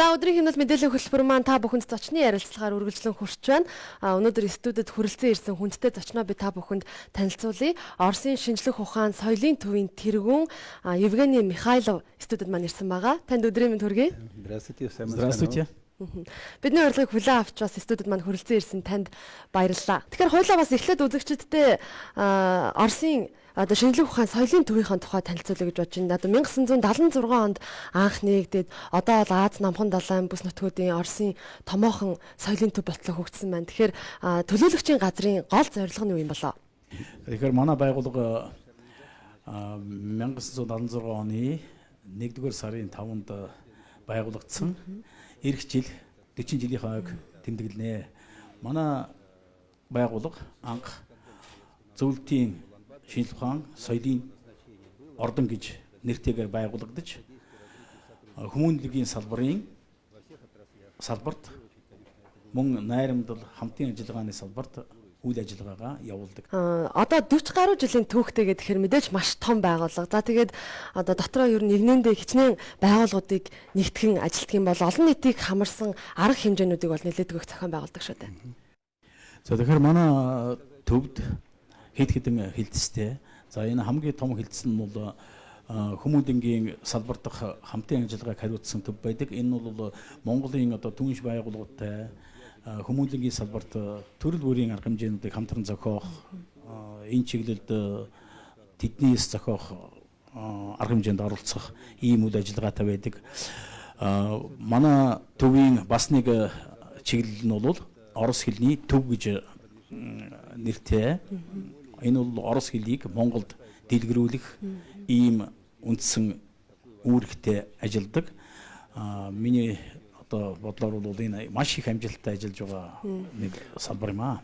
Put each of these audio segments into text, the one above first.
За өдрийн хэмнэлт мэдээллийн хөтөлбөр маань та бүхэнд зочны ярилцлагаар үргэлжлэн хүрч байна. Өнөөдөр студид хүрэлцэн ирсэн хүндтэй зочноо би та бүхэнд танилцуулъя. Оросын шинжлэх ухаан соёлын төвийн тэргүүн Евгений Михайлов студид маань ирсэн байгаа. Танд өдрийн мэнд хүргэе. Здравствуйте. Бидний урилгыг хүлээн авч бас студид маань хүрэлцэн ирсэн танд баярлалаа. Тэгэхээр хоёулаа бас эхлээд үзэгчдтэй Оросын шинжлэх ухаан соёлын төвийнхаа тухай танилцуулъя гэж бодож байна. 1976 онд анх нэгдээд одоо бол Аз намхан далайн бүс нутгуудын Оросын томоохон соёлын төв болтлоо хөгжсөн байна. Тэгэхээр төлөөлөгчийн газрын гол зорилго нь юу юм болоо? Тэгэхээр манай байгууллага 1976 оны 1-р сарын 5-нд байгуулагдсан. Ирэх жил 40 жилийн хойг тэмдэглэнэ. Манай байгууллага анх зөвлөлтийн шинжлэх ухаан соёлын ордон гэж нэртэйгээр байгуулагдаж хүмүүнлэгийн салбарт мөн найрамдал хамтын ажиллагааны салбарт үйл ажиллагаагаа явуулдаг. Одоо 40 гаруй жилийн түүхтэй гэхээр мэдээж маш том байгууллага. За тэгээд одоо дотроо ер нь нэгнээндээ хичнээн байгууллагуудыг нэгтгэн ажилтдаг юм бол олон нийтийг хамарсан арга хэмжээнүүдийг бол нэлээдгүйх зохион байгуулдаг шүү дээ. За тэгэхээр манай төвд хэд хэдэн хилцтэй. За энэ хамгийн том хилцс нь бол хүмүүнлэгийн салбар дахь хамтын ажиллагааг хариуцсан төв байдаг. Энэ бол Монголын одоо түнш байгууллагуудтай хүмүүнлэгийн салбарт төрөл бүрийн арга хэмжээнүүдийг хамтран зохиох, энэ чиглэлд тэднийс зохиох арга хэмжээнд оролцох ийм үйл ажиллагаатай байдаг. Манай төвийн бас нэг чиглэл нь бол орос хэлний төв гэж нэртэй. Энэ бол орос хэлийг Монголд дэлгэрүүлэх ийм үндсэн үүрэгтэй ажилладаг. Миний одоо бодлоор бол энэ маш их амжилттай ажиллаж байгаа нэг салбар юм аа.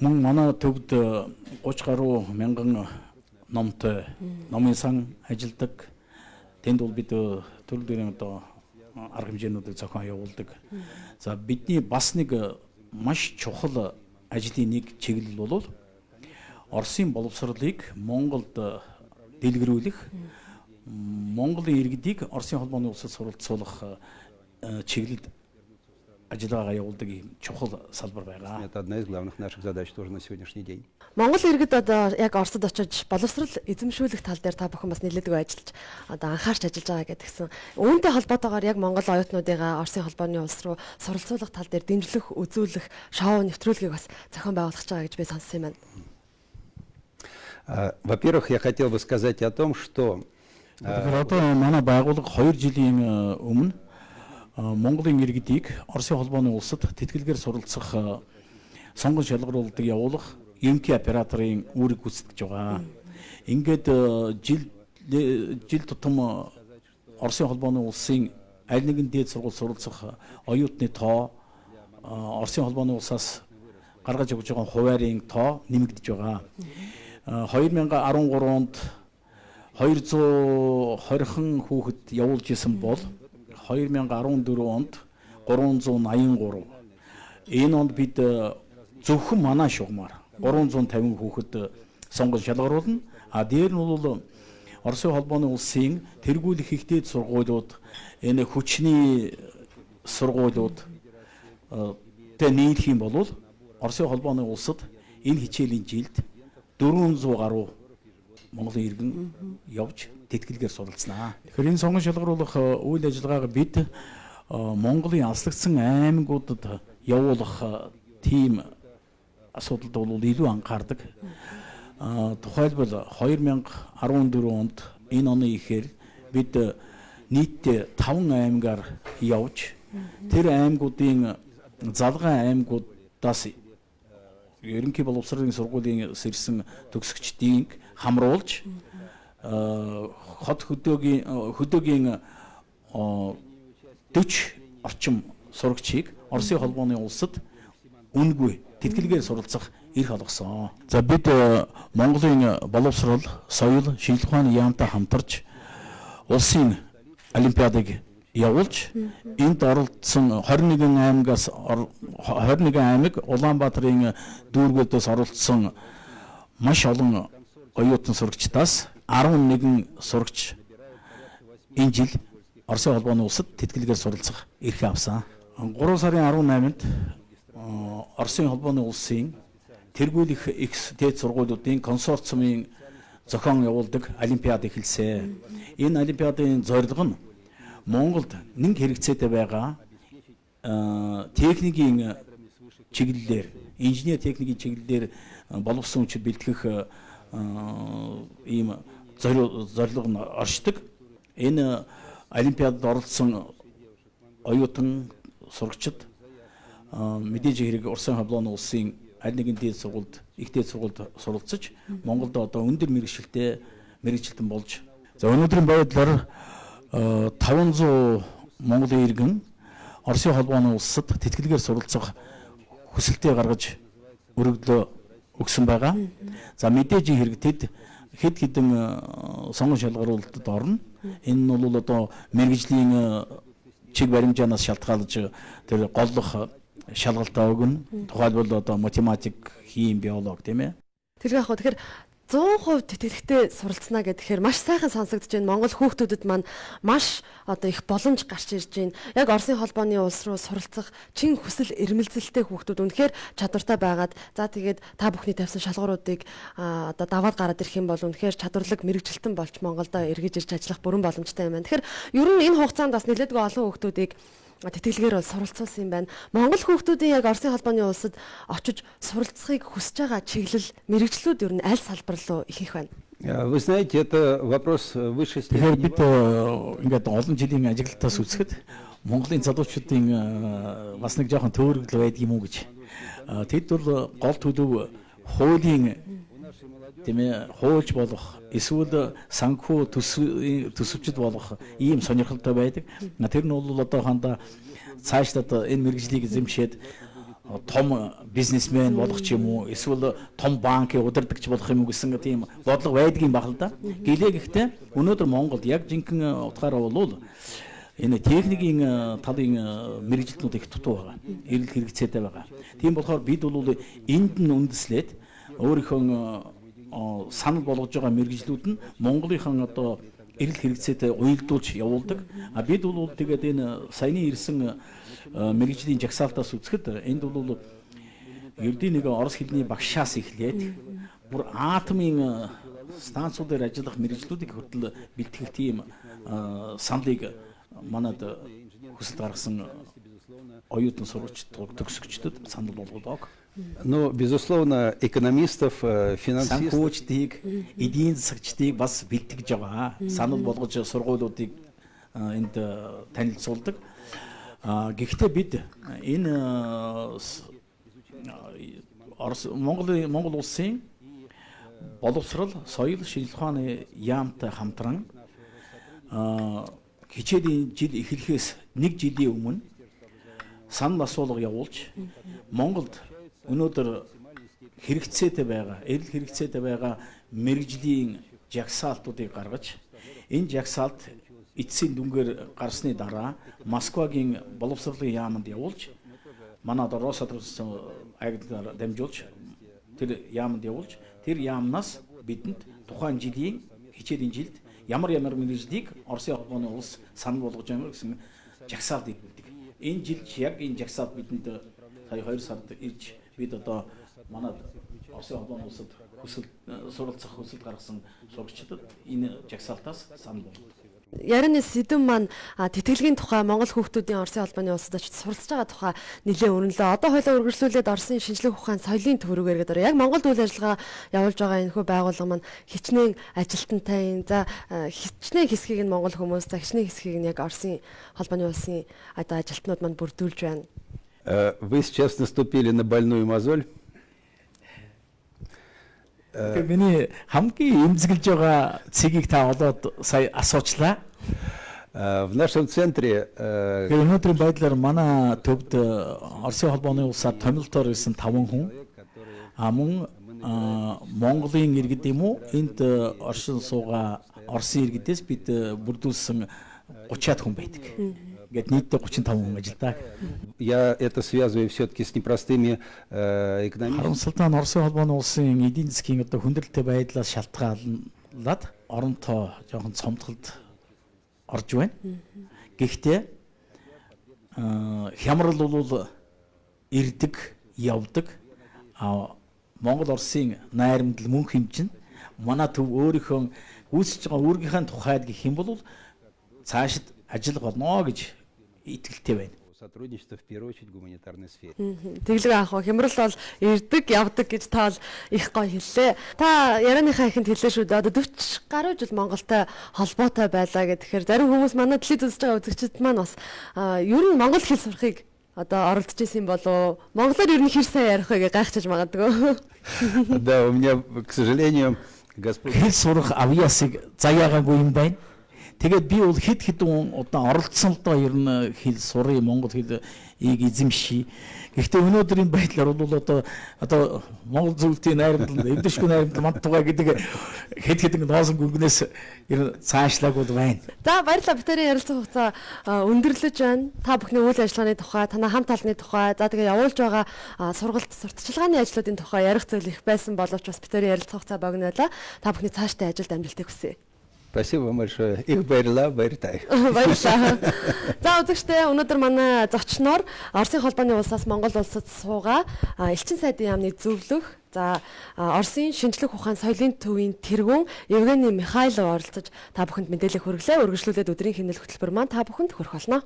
Мөн манай төвд 30 гаруй мянган номтой номын сан ажилладаг. Тэнд бол бид төрөл бүрийн одоо арга хэмжээнүүдийг зохион явуулдаг. За бидний бас нэг маш чухал ажлын нэг чиглэл бол Оросын боловсролыг Монголд дэлгэрүүлэх, Монголын иргэдийг Оросын холбооны улсад суралцуулах чиглэлд ажиллагаа явуулдаг юм чухал салбар байгаа. Это одна из главных наших задач тоже на сегодняшний день. Монгол иргэд одоо яг Оросд очиж боловсрол эзэмшүүлэх тал дээр та бүхэн бас нэлээдгүй ажиллаж одоо анхаарч ажиллаж байгаа гэдгсэн. Үүнтэй холбоотойгоор яг Монгол оюутнуудыгаа Оросын холбооны улс руу суралцуулах тал дээр дэмжлэх, үзүүлэх, шоу нэвтрүүлгийг бас зохион байгуулах гэж би сонссон юм байна. Во-первых, я хотел бы сказать о том, что одоо манай байгууллага 2 жилийн өмнө Монголын иргэдийг Оросын холбооны улсад тэтгэлгээр суралцах сонгон шалгаруулалтыг явуулах ЕМК операторын үүрэг гүйцэтгэж байгаа. Ингээд жил тутам Оросын холбооны улсын аль нэгэн дээд сургууль суралцах оюутны тоо Оросын холбооны улсаас гаргаж өгж байгаа хуваарийн тоо нэмэгдэж байгаа. 2013 онд 220 хүүхэд явуулж исэн бол 2014 онд 383. Энэ онд бид зөвхөн манай шугамар 350 хүүхэд сонгон шалгаруулна. Дээр нь бол Оросын холбооны улсын тэргүүлэх их дээд сургуулиуд, энэ хүчний сургуулиуд тэ нийлэх юм бол Оросын холбооны улсад энэ хичээлийн жилд 400 гаруй Монголын иргэн явж тэтгэлгээр суралцнаа. Тэгэхээр энэ сонгон шалгаруулах үйл ажиллагааг бид Монголын алслагдсан аймагуудад явуулах тийм асуудалд бол илүү анхаардаг. Тухайлбал 2014 онд энэ оны ихээр бид нийтдээ 5 аймгаар явж тэр аймагуудын залгай аймагуудаас ерөнхий боловсролын сургуулийн сэрсэн төгсөгчдийг хамруулж хот хөдөөгийн 40 орчим сурагчийг Оросын холбооны улсад үнгүй тэтгэлгээр суралцах эрх олгосон. За бид Монголын боловсрол, соёл, шинжлэх ухааны яамтай хамтарч улсын олимпиадыг явуулж энд оролцсон 21 аймаг Улаанбаатарын дүүргүүдээс оролцсон маш олон оюутан сурагчдаас 11 сурагч энэ жил Оросын холбооны улсад тэтгэлгээр суралцах эрхээ авсан. 3 сарын 18-нд Оросын холбооны улсын тэргүүлэх X дээд сургуулиудын консорциумын зохион явуулдаг олимпиад эхэлсэн. Энэ олимпиадын зорилго нь Монголд нэг хэрэгцээтэй байгаа техникийн чиглэлээр, инженер техникийн чиглэлээр боловсон хүчийг бэлтгэх ийм зорилго нь оршдог. Энэ олимпиадад оролцсон оюутан сурагчид мэдээж хэрэг Оросын холбооны улсын аль нэгэн дээд сургуульд, их дээд сургуульд суралцаж Монголд одоо өндөр мэргэжилтэн болж. За өнөөдрийн байдлаар 500 Монголын иргэн Оросын холбооны улсад тэтгэлгээр суралцах хүсэлтээ гаргаж өргөдлөө өгсөн байгаа. За мэдээж хэрэг тэд хэд хэдэн сонгон шалгаруулалтад орно. Энэ нь бол одоо мэргэжлийн чиг баримжаанаас шалтгаалж тэр голлох шалгалтаа өгнө. Тухайлбал одоо математик, хим, биолог тийм ээ. Тэр яг хөө тэгэхээр 100% тэтгэлэгтэй суралцсна гэхээр маш сайхан сонсогдож байна. Монгол хүүхдүүдэд маань маш одоо их боломж гарч ирж байна. Яг Оросын холбооны улс руу суралцах чин хүсэл эрмэлзэлтэй хүүхдүүд үнэхээр чадвартай байгаад за тэгээд та бүхний тавьсан шалгууруудыг одоо даваад гараад ирэх юм бол үнэхээр чадварлаг мэрэгжилтэн болж Монголдо эргэж ирж ажиллах бүрэн боломжтой юм байна. Тэгэхээр ер нь энэ хугацаанд бас нэлээдгүй олон хүүхдүүдийг тэтгэлгээр бол суралцуулсан юм байна. Монгол хүүхдүүдийн яг Оросын холбооны улсад очиж суралцахыг хүсэж байгаа чиглэл мэрэгчлүүд ер нь аль салбар руу ихэнх байна? Вы знаете, это вопрос высшей Тэгэхээр степени. бид ингээд олон жилийн ажиглалтаас үзэхэд Монголын залуучуудын бас нэг жоохон төөрөгл байдаг юм уу гэж. Тэд бол гол төлөв хуулийн тийм ээ хуульч болох эсвэл санхүү төсөвчд болох ийм сонирхолтой байдаг. Тэр нь бол одоохондоо цаашлаад энэ мэргэжлийг эзэмшээд том бизнесмен болох ч юм уу эсвэл том банкын удирдагч болох юм уу гэсэн тийм бодлого байдгийн баг л да. Гэлээ гэхдээ өнөөдөр Монголд яг жинхэнэ утгаараа бол энэ техникийн талын мэргэжилтнүүд их дутуу байгаа. Эрэлт хэрэгцээтэй байгаа. Тийм болохоор бид бол энд нь үндэслээд өөрийнхөө санал болгож байгаа мэргэжлүүд нь Монголынхан одоо эрэлт хэрэгцээтэй уялдуулж явуулдаг. А бид бол тэгээд энэ саяны ирсэн мэргэжлийн жагсаалтаас үзэхэд энд бол ердийн нэг орос хэлний багшаас эхлээд бүр атомын станцуудаар ажиллах мэргэжлүүдийг хүртэл бэлтгэх тийм саналыг манад хүсэлт гаргасан оюутан сурагчид, төгсөгчдөд санал болгодог. Ну, безусловно, экономистов, финансистов. Санхүүчдийг, эдийн засагчдыг бас бэлтгэж байгаа. Санал болгож сургуулиудыг энд танилцуулдаг. Гэхдээ бид энэ Монгол улсын боловсрал, соёл, шинжилгээ ухааны яамтай хамтран хичээлийн жил эхлэхээс нэг жилийн өмнө санал асуулга явуулж Монголд өнөөдөр хэрэгцээтэй байгаа, эрэлт хэрэгцээтэй байгаа мэргэжлийн жагсаалтуудыг гаргаж энэ жагсаалт эцсийн дүнгээр гарсны дараа Москвагийн боловсролын яамд явуулж манай одоо Росатомс агентлаар дамжуулж тэр яамд явуулж тэр яамнаас бидэнд тухайн жилийн хичээлийн жилд ямар мэргэжлийг Оросын холбооны улс санал болгож байгаа гэсэн жагсаалт өгдөг. Энэ жил яг энэ жагсаалт бидэнд сая 2 сард ирж бид одоо манай Оросын холбооны улсад суралцах хүсэлт гаргасан сурагчдад энэ жагсаалтаас санал болгодог. Ярины сэдв маань тэтгэлгийн тухай Монгол хүүхдүүдийн Оросын холбооны улсад очиж суралцж байгаа тухай нэлээд өрнөлөө. Одоо хойлоо үргэлжлүүлээд Оросын шинжлэх ухаан соёлын төврөгээр гэдэг. Яг Монголд үйл ажиллагаа явуулж байгаа энэ хүү байгууллага маань хичнээн ажилтнтай. За хичнээн хэсгийг нь Монгол хүмүүс, за хичнээн хэсгийг нь яг Оросын холбооны улсын одоо ажилтнууд маань бүрдүүлж байна. Вы сейчас наступили на больную мозоль. Миний хамгийн эмзэглэж байгаа цэгийг та олоод сая асуучлаа. В нашем центре Өнөөдрийн байдлаар манай төвд Оросын холбооны улсаар томилтоор ирсэн 5 хүн мөн Монголын иргэд юм уу энд оршин суугаа Оросын иргэдээс бид бүрдүүлсэн 30-аад хүн байдаг. Ингээд нийтдээ 35 хүн ажилдаа. я это связываю все-таки с непростыми экономическими. Харамсалтай нь Оросын холбооны улсын эдийн засгийн одоо хүндрэлтэй байдлаас шалтгаалаад оронтой жоохон цомтголд орж байна. Гэхдээ хямрал бол ирдэг, явдаг. Монгол Оросын найрамдал мөн хэмжин манай төв өөрийнхөө үүсэж байгаа үүргийнхээ тухайд гэх юм бол цаашид ажил болно гэж итгэлтэй байна. Сотрудничество в первую очередь в гуманитарной сфере. Тэглэг аах уу хямрал бол ирдэг явдаг гэж та бол их гоё хэллээ. Та ярианыхаа ихэнд хэллээ шүү дээ. Одоо 40 гаруй жил Монголтой холбоотой байлаа гэхээр зарим хүмүүс манай телевиз үзэж байгаа үзэгчид маань бас ер нь монгол хэл сурахыг одоо оролдож исэн болов. Монголоор ер нь хэр сайн ярих вэ гэж гайхчихж магадгүй. Да, у меня, к сожалению, Господь... Хэл сурах авьяасыг заяагаагүй юм байна. Тэгээд би бол хэд хэдэн удаа оролцсон л доо ер нь хэл сурыг монгол хэлийг эзэмший. Гэхдээ өнөөдрийн байдлаар бол одоо монгол зөвлөлтийн найрамдал, эвдэшгүй найрамдал мантугай гэдэг хэд хэдэн ноосон гүнгнээс ер нь цаашлаг бол байна. За баярлалаа. Битэрийн ярилцах хугацаа өндөрлөж байна. Та бүхний үйл ажиллагааны тухай, танай хамт олонны тухай, за тэгээ явуулж байгаа сургалт, сурталчилгааны ажлуудын тухай ярих зүйл их байсан боловч бас битэрийн ярилцах хугацаа богинолоо. Та бүхний цаашдаа ажилд амжилтыг хүсье. Спасибо вам большое. Их баярлалаа, баяртай. Баярлалаа. За үзэгчдээ өнөөдөр манай зочноор Оросын холбооны улсаас Монгол улсад суугаа элчин сайдын яамны зөвлөх за Оросын шинжлэх ухаан соёлын төвийн тэргүүн Евгений Михайлов оролцож та бүхэнд мэдээлэл хүргэлээ. Үргэлжлүүлээд өдрийн хэмнэл хөтөлбөр маань та бүхэнд хүрэх болно.